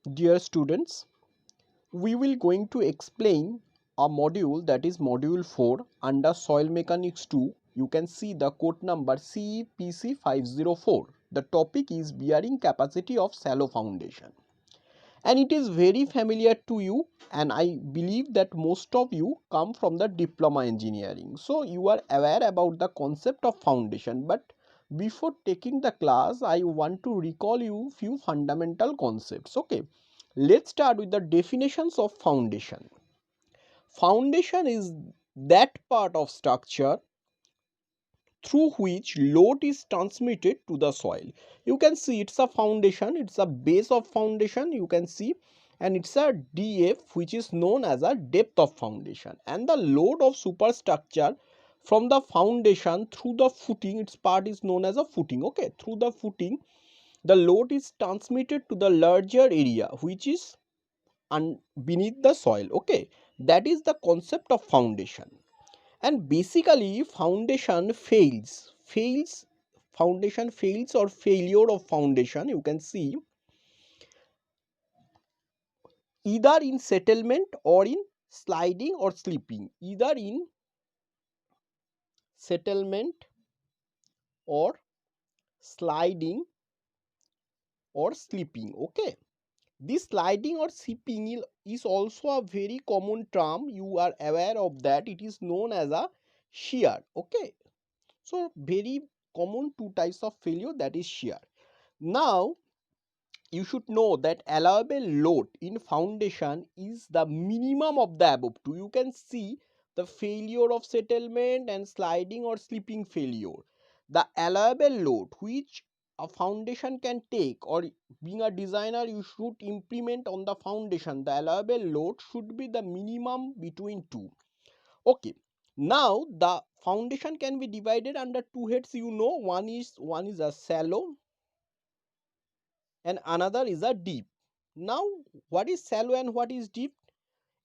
Dear students, we will going to explain a module, that is module 4 under soil mechanics 2. You can see the code number CPC 504. The topic is bearing capacity of shallow foundation, and it is very familiar to you, and I believe that most of you come from the diploma engineering, so you are aware about the concept of foundation. But before taking the class, I want to recall you few fundamental concepts. Okay, let's start with the definitions of foundation. Foundation is that part of structure through which load is transmitted to the soil. You can see it's a foundation, it's a base of foundation, you can see, and it's a df, which is known as a depth of foundation, and the load of superstructure from the foundation through the footing, its part is known as a footing. Okay, through the footing the load is transmitted to the larger area which is beneath the soil. Okay, that is the concept of foundation. And basically foundation fails, or failure of foundation, you can see, either in settlement or in sliding or slipping, either in settlement or sliding or slipping. Okay, this sliding or slipping is also a very common term, you are aware of that, it is known as a shear. Okay, so very common two types of failure, that is shear. Now you should know that allowable load in foundation is the minimum of the above two. You can see the failure of settlement and sliding or slipping failure. The allowable load which a foundation can take, or being a designer you should implement on the foundation, the allowable load should be the minimum between two. Okay, now the foundation can be divided under two heads. You know, one is a shallow and another is a deep. Now, what is shallow and what is deep?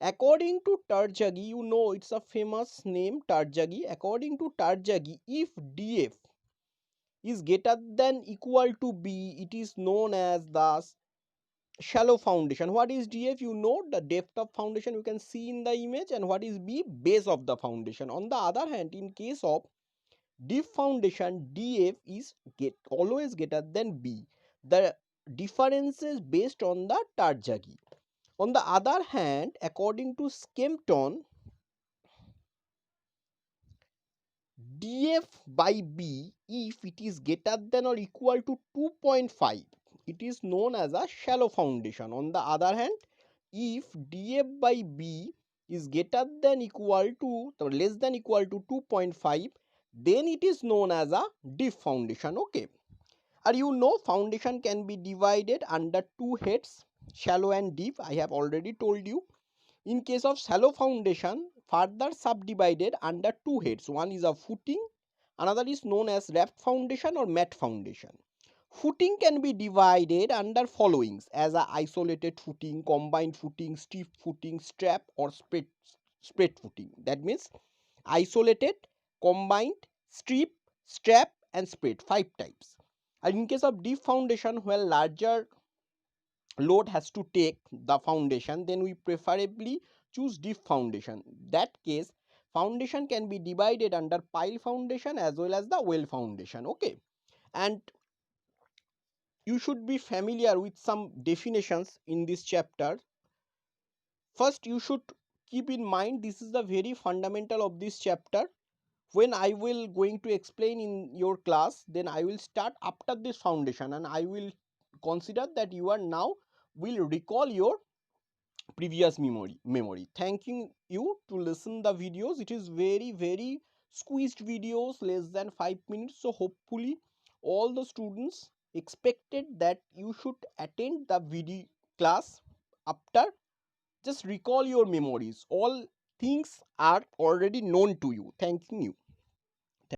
According to Tarjagi, you know it's a famous name, Tarjagi. According to Tarjagi, if df is greater than equal to b, it is known as the shallow foundation. What is df? You know the depth of foundation, you can see in the image. And what is b? Base of the foundation. On the other hand, in case of deep foundation, df is always greater than b. The difference is based on the Tarjagi. On the other hand, according to Skempton, df by b, if it is greater than or equal to 2.5, it is known as a shallow foundation. On the other hand, if df by b is greater than equal to or less than equal to 2.5, then it is known as a deep foundation. Okay, and you know foundation can be divided under two heads, shallow and deep. I have already told you. In case of shallow foundation, further subdivided under two heads. One is a footing, another is known as raft foundation or mat foundation. Footing can be divided under followings as a isolated footing, combined footing, stiff footing, strap or spread footing. That means isolated, combined, strip, strap and spread, five types. And in case of deep foundation, where larger load has to take the foundation, then we preferably choose deep foundation. That case, foundation can be divided under pile foundation as well as the well foundation. Okay, and you should be familiar with some definitions in this chapter. First, you should keep in mind, this is the very fundamental of this chapter. When I will going to explain in your class, then I will start after this foundation, and I will consider that you are now will recall your previous memory. Thanking you to listen the videos. It is very squeezed videos, less than 5 minutes, so hopefully all the students expected that you should attend the video class. After, just recall your memories, all things are already known to you. Thanking you.